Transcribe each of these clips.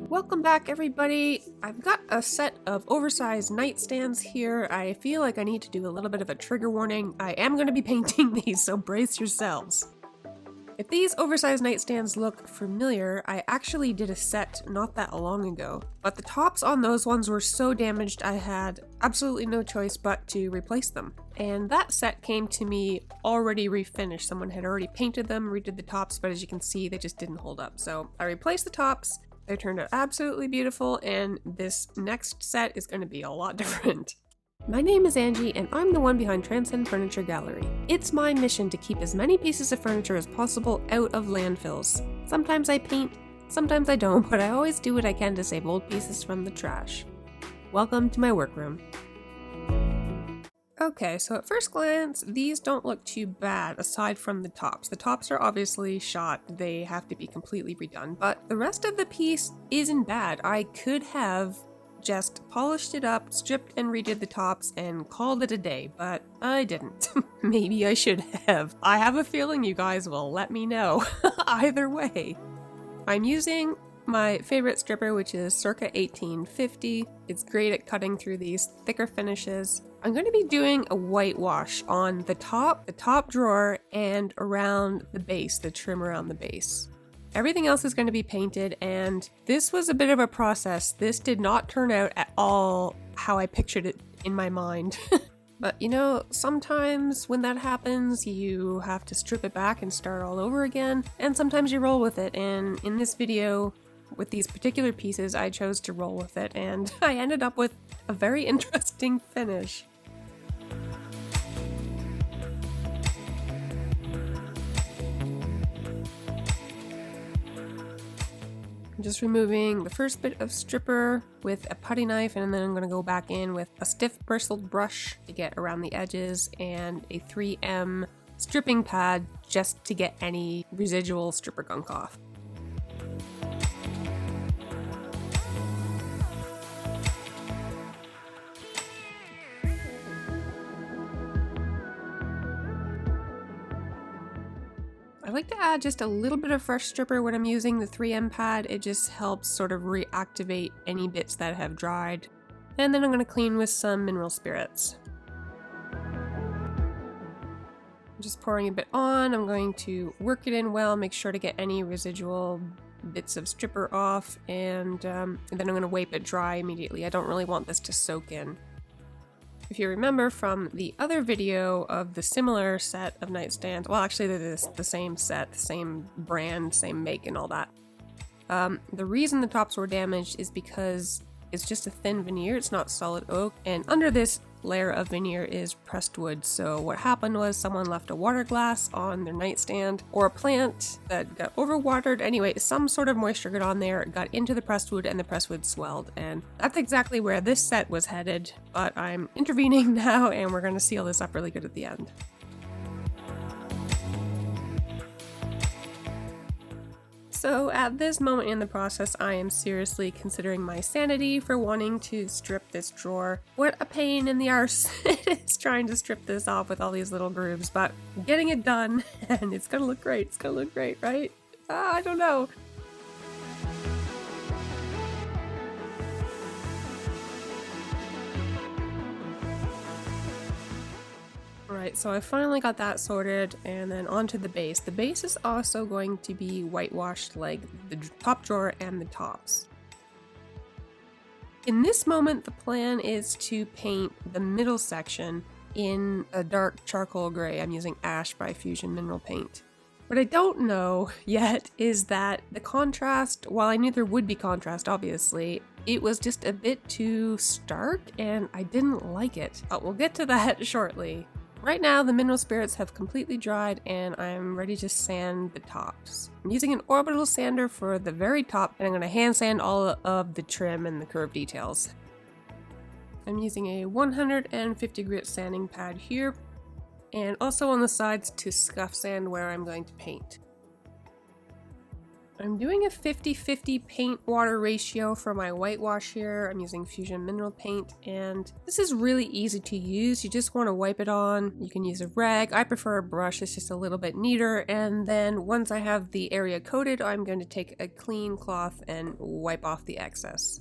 Welcome back, everybody. I've got a set of oversized nightstands here. I feel like I need to do a little bit of a trigger warning. I am going to be painting these, so brace yourselves. If these oversized nightstands look familiar, I actually did a set not that long ago, but the tops on those ones were so damaged I had absolutely no choice but to replace them. And that set came to me already refinished. Someone had already painted them, redid the tops, but as you can see, they just didn't hold up. So I replaced the tops. They turned out absolutely beautiful, and this next set is going to be a lot different. My name is Angie, and I'm the one behind Transcend Furniture Gallery. It's my mission to keep as many pieces of furniture as possible out of landfills. Sometimes I paint, sometimes I don't, but I always do what I can to save old pieces from the trash. Welcome to my workroom. Okay, so at first glance, these don't look too bad aside from the tops. The tops are obviously shot, they have to be completely redone, but the rest of the piece isn't bad. I could have just polished it up, stripped and redid the tops, and called it a day, but I didn't. Maybe I should have. I have a feeling you guys will let me know. Either way. I'm using my favorite stripper, which is circa 1850. It's great at cutting through these thicker finishes. I'm going to be doing a whitewash on the top drawer, and around the base, the trim around the base. Everything else is going to be painted, and this was a bit of a process. This did not turn out at all how I pictured it in my mind. But you know, sometimes when that happens, you have to strip it back and start all over again, and sometimes you roll with it, and in this video, with these particular pieces, I chose to roll with it, and I ended up with a very interesting finish. I'm just removing the first bit of stripper with a putty knife, and then I'm going to go back in with a stiff bristled brush to get around the edges and a 3M stripping pad just to get any residual stripper gunk off. I like to add just a little bit of fresh stripper when I'm using the 3M pad. It just helps sort of reactivate any bits that have dried. And then I'm going to clean with some mineral spirits. I'm just pouring a bit on. I'm going to work it in well, make sure to get any residual bits of stripper off, and then I'm going to wipe it dry immediately. I don't really want this to soak in. If you remember from the other video of the similar set of nightstands, well actually they're the same set, the same brand, same make and all that. The reason the tops were damaged is because it's just a thin veneer, it's not solid oak, and under this layer of veneer is pressed wood. So what happened was someone left a water glass on their nightstand, or a plant that got overwatered. Anyway, some sort of moisture got on there, got into the pressed wood, and the pressed wood swelled. And that's exactly where this set was headed, but I'm intervening now and we're going to seal this up really good at the end. So at this moment in the process, I am seriously considering my sanity for wanting to strip this drawer. What a pain in the arse it is trying to strip this off with all these little grooves, but I'm getting it done, and it's gonna look great. It's gonna look great, right? I don't know. Alright, so I finally got that sorted, and then onto the base. The base is also going to be whitewashed like the top drawer and the tops. In this moment, the plan is to paint the middle section in a dark charcoal gray. I'm using Ash by Fusion Mineral Paint. What I don't know yet is that the contrast, while I knew there would be contrast obviously, it was just a bit too stark and I didn't like it. But we'll get to that shortly. Right now, the mineral spirits have completely dried and I'm ready to sand the tops. I'm using an orbital sander for the very top, and I'm going to hand sand all of the trim and the curve details. I'm using a 150 grit sanding pad here, and also on the sides to scuff sand where I'm going to paint. I'm doing a 50-50 paint water ratio for my whitewash here. I'm using Fusion Mineral Paint, and this is really easy to use. You just want to wipe it on. You can use a rag. I prefer a brush, it's just a little bit neater. And then once I have the area coated, I'm going to take a clean cloth and wipe off the excess.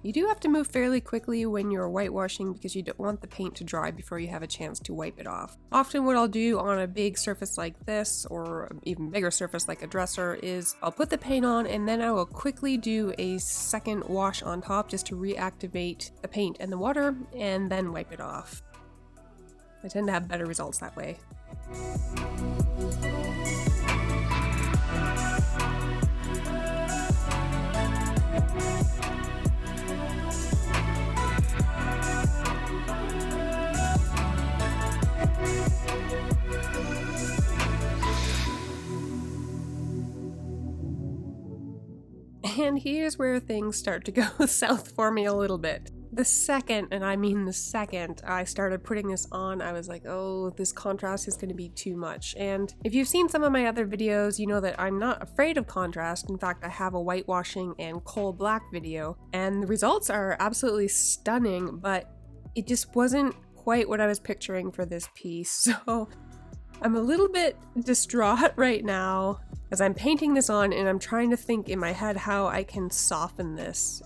You do have to move fairly quickly when you're whitewashing because you don't want the paint to dry before you have a chance to wipe it off. Often what I'll do on a big surface like this, or even bigger surface like a dresser, is I'll put the paint on and then I will quickly do a second wash on top just to reactivate the paint and the water, and then wipe it off. I tend to have better results that way. And here's where things start to go south for me a little bit. The second, and I mean the second, I started putting this on, I was like, oh, this contrast is going to be too much. And if you've seen some of my other videos, you know that I'm not afraid of contrast. In fact, I have a whitewashing and coal black video, and the results are absolutely stunning, but it just wasn't quite what I was picturing for this piece. So I'm a little bit distraught right now as I'm painting this on, and I'm trying to think in my head how I can soften this.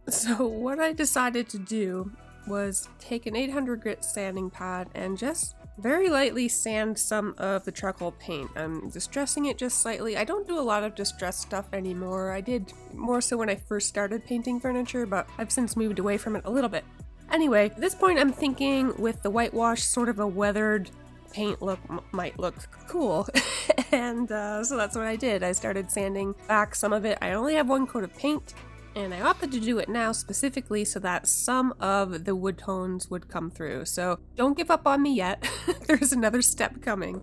So what I decided to do was take an 800 grit sanding pad and just very lightly sand some of the charcoal paint. I'm distressing it just slightly. I don't do a lot of distressed stuff anymore. I did more so when I first started painting furniture, but I've since moved away from it a little bit. Anyway, at this point I'm thinking with the whitewash, sort of a weathered paint look might look cool. And so that's what I did. I started sanding back some of it. I only have one coat of paint, and I opted to do it now specifically so that some of the wood tones would come through. So don't give up on me yet. There's another step coming.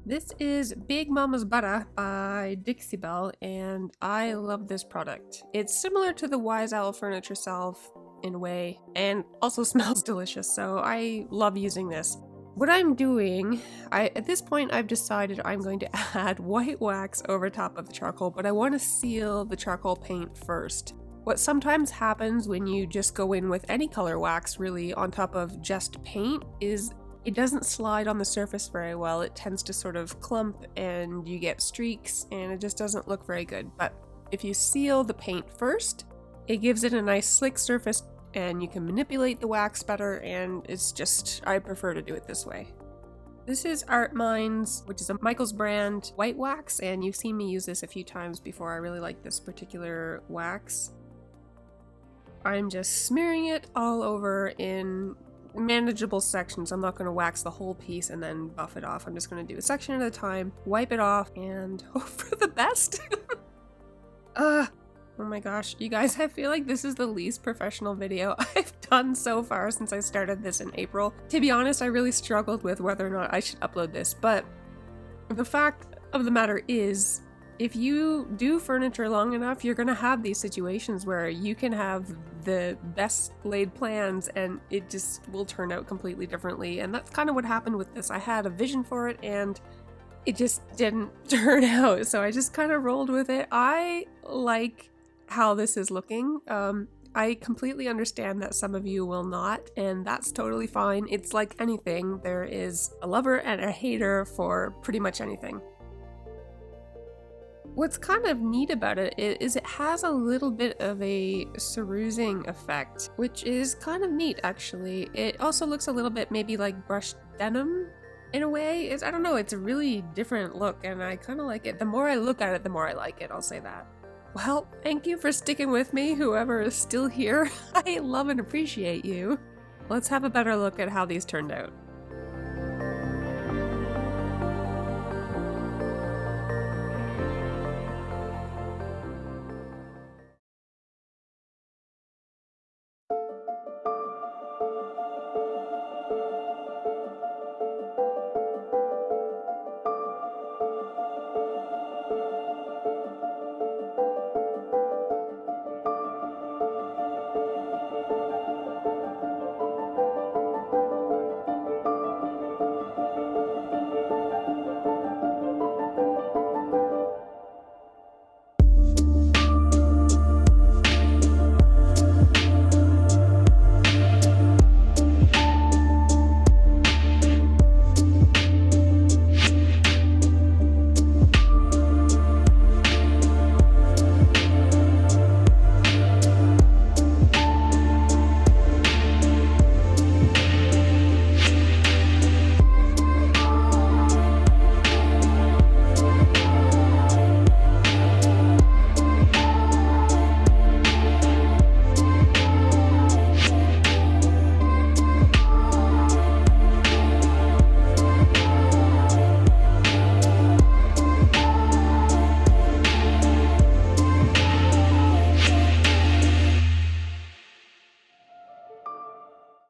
This is Big Mama's Butta by Dixie Belle, and I love this product. It's similar to the Wise Owl Furniture Salve in a way, and also smells delicious, so I love using this. What I'm doing, at this point I've decided I'm going to add white wax over top of the charcoal, but I want to seal the charcoal paint first. What sometimes happens when you just go in with any color wax really on top of just paint is it doesn't slide on the surface very well. It tends to sort of clump and you get streaks and it just doesn't look very good. But if you seal the paint first, it gives it a nice slick surface and you can manipulate the wax better, and it's just, I prefer to do it this way. This is Art Minds, which is a Michaels brand white wax, and you've seen me use this a few times before. I really like this particular wax. I'm just smearing it all over in manageable sections. I'm not going to wax the whole piece and then buff it off. I'm just going to do a section at a time, wipe it off, and hope for the best. Oh my gosh, you guys, I feel like this is the least professional video I've done so far since I started this in April. To be honest, I really struggled with whether or not I should upload this, but the fact of the matter is, if you do furniture long enough, you're gonna have these situations where you can have the best laid plans and it just will turn out completely differently, and that's kind of what happened with this. I had a vision for it and it just didn't turn out, so I just kind of rolled with it. I like how this is looking. I completely understand that some of you will not, and that's totally fine. It's like anything. There is a lover and a hater for pretty much anything. What's kind of neat about it is it has a little bit of a cerusing effect, which is kind of neat actually. It also looks a little bit maybe like brushed denim in a way. I don't know, it's a really different look and I kind of like it. The more I look at it, the more I like it, I'll say that. Well, thank you for sticking with me, whoever is still here. I love and appreciate you. Let's have a better look at how these turned out.